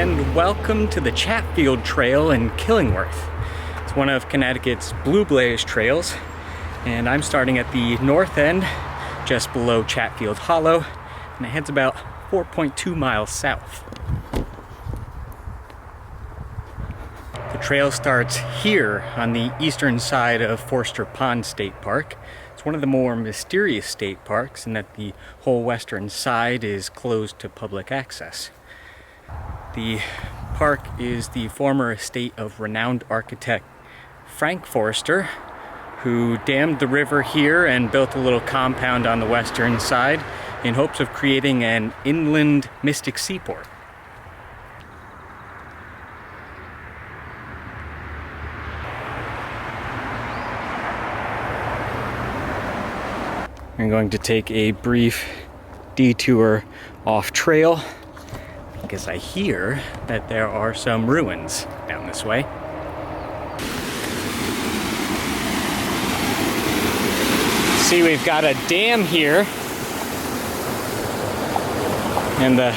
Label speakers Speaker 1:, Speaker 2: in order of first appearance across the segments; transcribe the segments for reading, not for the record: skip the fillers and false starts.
Speaker 1: and welcome to the Chatfield Trail in Killingworth. It's one of Connecticut's Blue Blaze trails, and I'm starting at the north end, just below Chatfield Hollow, and it heads about 4.2 miles south. The trail starts here on the eastern side of Forster Pond State Park. It's one of the more mysterious state parks in that the whole western side is closed to public access. The park is the former estate of renowned architect Frank Forster, who dammed the river here and built a little compound on the western side in hopes of creating an inland mystic seaport. I'm going to take a brief detour off trail because I hear that there are some ruins down this way. See, we've got a dam here and the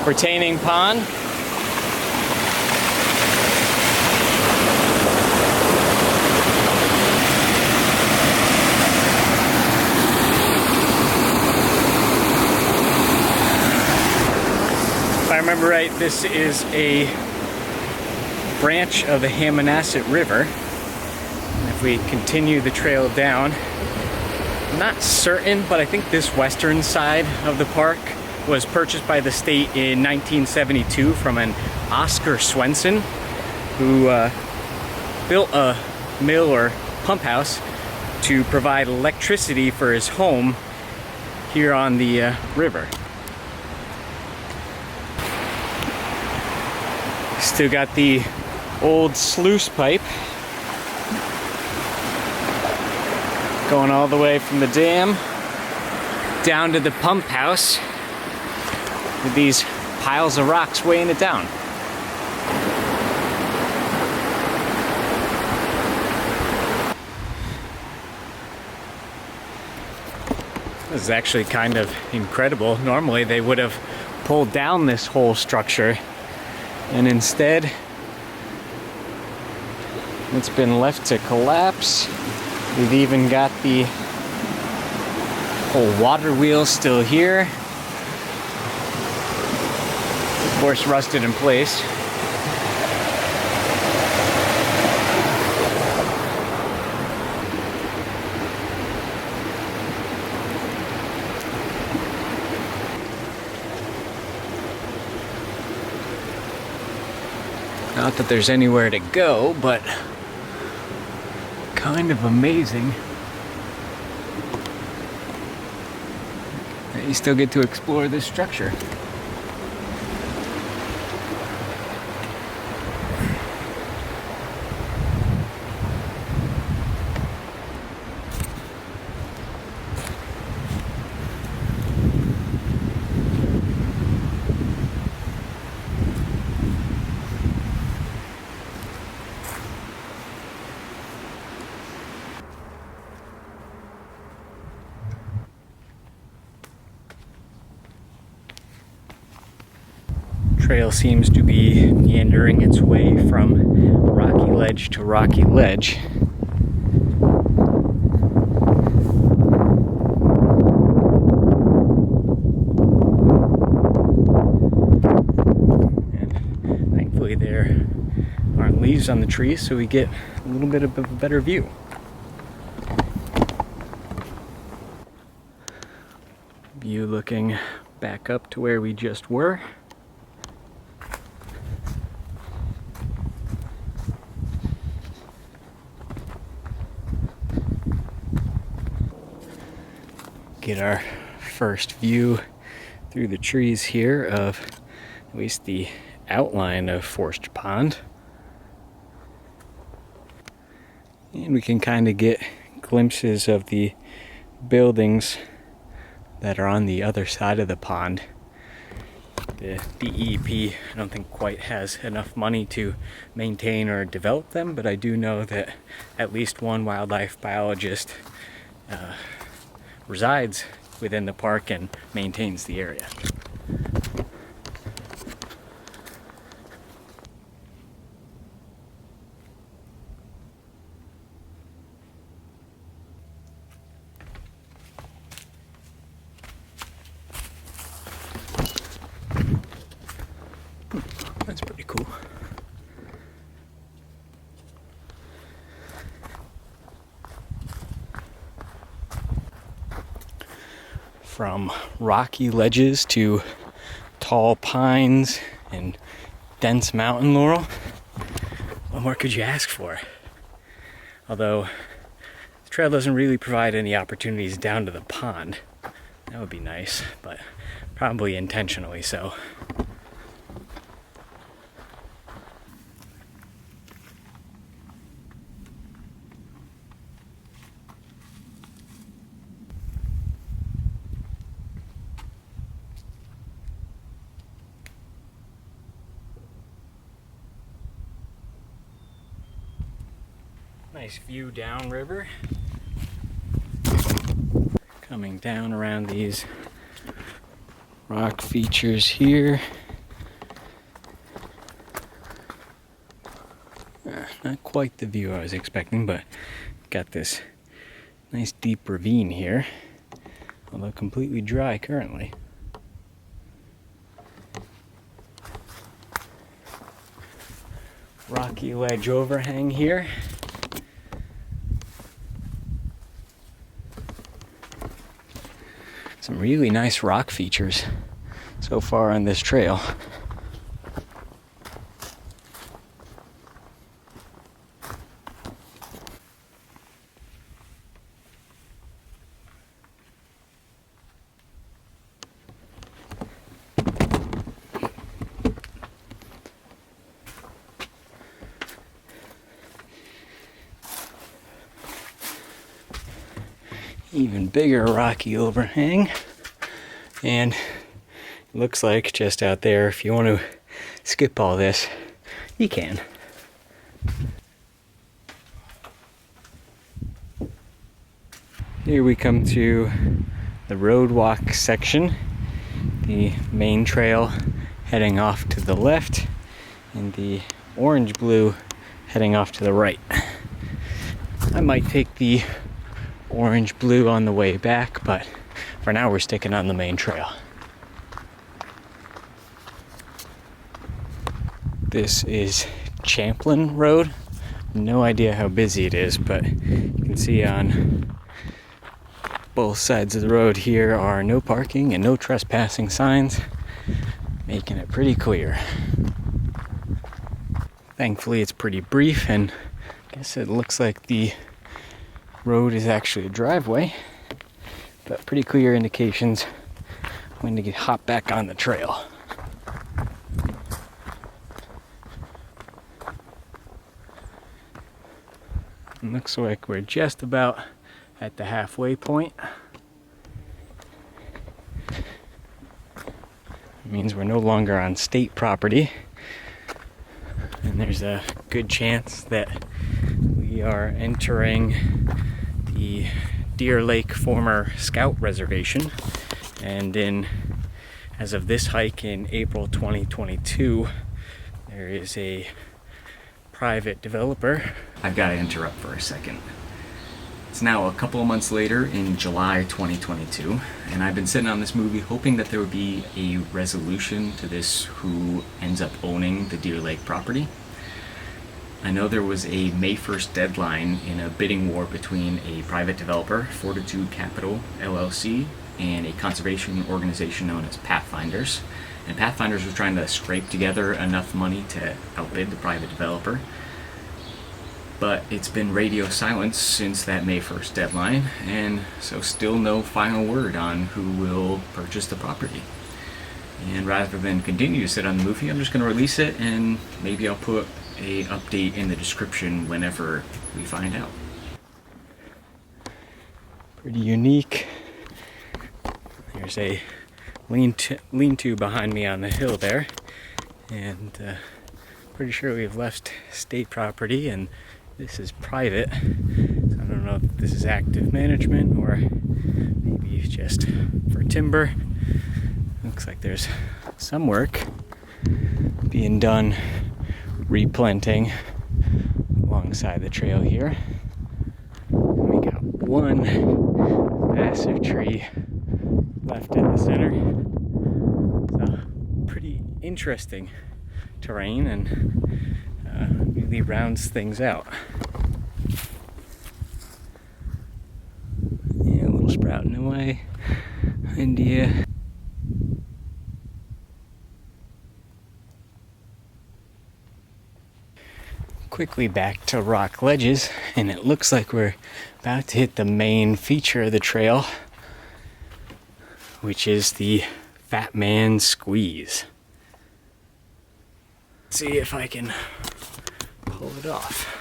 Speaker 1: retaining pond. If I remember right, this is a branch of the Hammonasset River. And if we continue the trail down, I'm not certain, but I think this western side of the park was purchased by the state in 1972 from an Oscar Swenson, who built a mill or pump house to provide electricity for his home here on the river. Still got the old sluice pipe going all the way from the dam down to the pump house with these piles of rocks weighing it down. This is actually kind of incredible. Normally they would have pulled down this whole structure, and instead it's been left to collapse. We've even got the whole water wheel still here. Of course, rusted in place. Not that there's anywhere to go, but kind of amazing that you still get to explore this structure. Trail seems to be meandering its way from rocky ledge to rocky ledge. And thankfully there aren't leaves on the trees, so we get a little bit of a better view. View looking back up to where we just were. Get our first view through the trees here of at least the outline of Forster Pond. And we can kind of get glimpses of the buildings that are on the other side of the pond. The DEP, I don't think quite has enough money to maintain or develop them, but I do know that at least one wildlife biologist resides within the park and maintains the area. From rocky ledges to tall pines and dense mountain laurel. What more could you ask for? Although the trail doesn't really provide any opportunities down to the pond. That would be nice, but probably intentionally so. Nice view downriver. Coming down around these rock features here. Not quite the view I was expecting, but got this nice deep ravine here, although completely dry currently. Rocky ledge overhang here. Some really nice rock features so far on this trail. Even bigger rocky overhang, and it looks like just out there, if you want to skip all this, you can. Here we come to the road walk section, the main trail heading off to the left, and the orange blue heading off to the right. I might take the orange blue on the way back, but for now we're sticking on the main trail. This is Champlin Road. No idea how busy it is, but you can see on both sides of the road here are no parking and no trespassing signs, making it pretty clear. Thankfully it's pretty brief, and I guess it looks like the road is actually a driveway, but pretty clear indications when to hop back on the trail. It looks like we're just about at the halfway point. It means we're no longer on state property, and there's a good chance that we are entering the Deer Lake former Scout Reservation, and as of this hike in April 2022, there is a private developer. I've got to interrupt for a second. It's now a couple of months later in July 2022, and I've been sitting on this movie hoping that there would be a resolution to this who ends up owning the Deer Lake property. I know there was a May 1st deadline in a bidding war between a private developer, Fortitude Capital LLC, and a conservation organization known as Pathfinders. And Pathfinders was trying to scrape together enough money to outbid the private developer. But it's been radio silence since that May 1st deadline, and so still no final word on who will purchase the property. And rather than continue to sit on the movie, I'm just going to release it, and maybe I'll put a update in the description whenever we find out. Pretty unique. There's a lean-to behind me on the hill there, and pretty sure we've left state property and this is private. So I don't know if this is active management or maybe just for timber. Looks like there's some work being done replanting alongside the trail here. And we got one massive tree left in the center. So pretty interesting terrain, and really rounds things out. Yeah, a little sprouting away. India. Quickly back to rock ledges, and it looks like we're about to hit the main feature of the trail, which is the Fat Man Squeeze. Let's see if I can pull it off.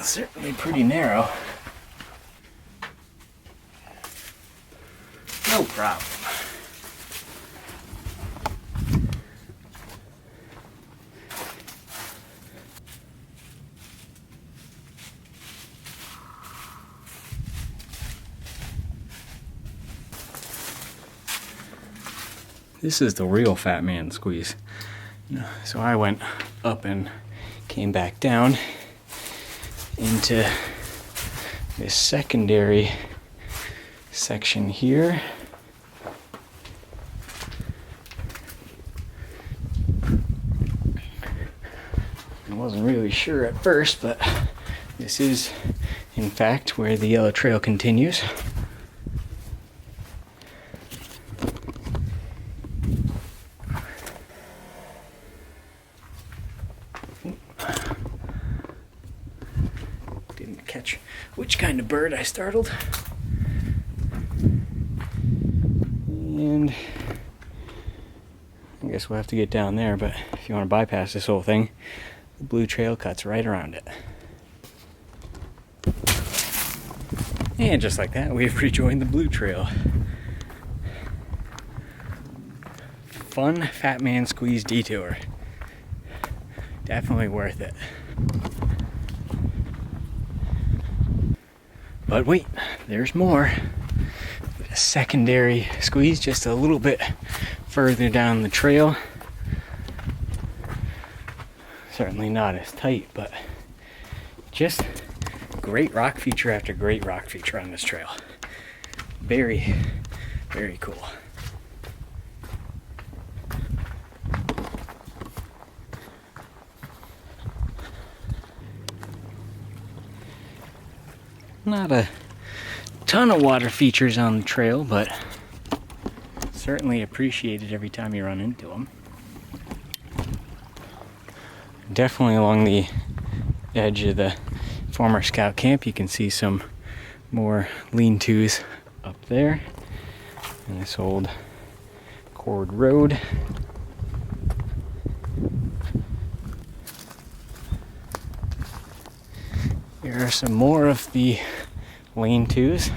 Speaker 1: Certainly pretty narrow. No problem. This is the real Fat Man Squeeze. So I went up and came back down into this secondary section here. I wasn't really sure at first, but this is in fact where the yellow trail continues. Catch which kind of bird I startled. And I guess we'll have to get down there, but if you want to bypass this whole thing, the blue trail cuts right around it. And just like that, we've rejoined the blue trail. Fun Fat Man Squeeze detour. Definitely worth it. But wait, there's more. A secondary squeeze just a little bit further down the trail. Certainly not as tight, but just great rock feature after great rock feature on this trail. Very, very cool. Not a ton of water features on the trail, but certainly appreciated every time you run into them. Definitely along the edge of the former scout camp, you can see some more lean-tos up there. And this old cord road. Here are some more of the lean-tos.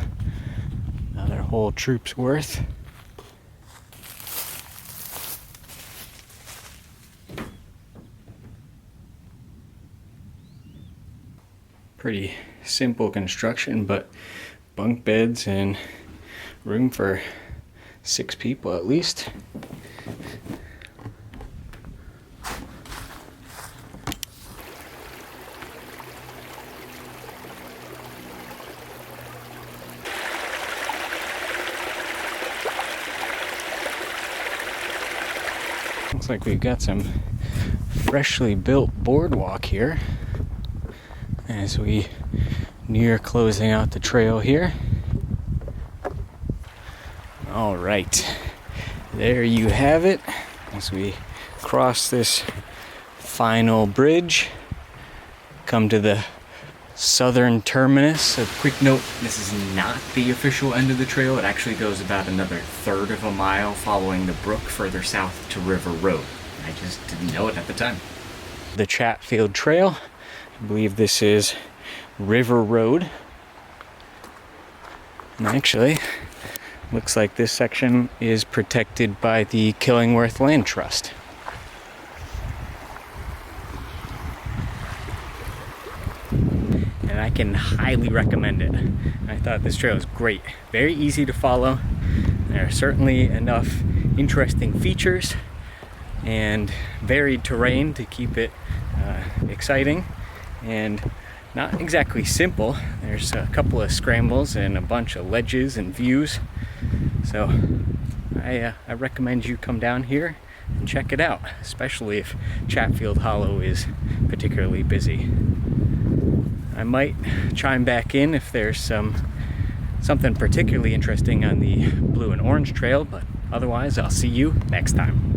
Speaker 1: Another whole troop's worth. Pretty simple construction, but bunk beds and room for 6 people at least. Looks like we've got some freshly built boardwalk here as we near closing out the trail here. All right, there you have it. As we cross this final bridge, come to the southern terminus. A quick note, this is not the official end of the trail. It actually goes about another 1/3 of a mile following the brook further south to River Road. I just didn't know it at the time. The Chatfield Trail, I believe this is River Road. And actually, looks like this section is protected by the Killingworth Land Trust. And I can highly recommend it. I thought this trail is great. Very easy to follow. There are certainly enough interesting features and varied terrain to keep it exciting and not exactly simple. There's a couple of scrambles and a bunch of ledges and views. So I recommend you come down here and check it out, especially if Chatfield Hollow is particularly busy. I might chime back in if there's something particularly interesting on the blue and orange trail, but otherwise I'll see you next time.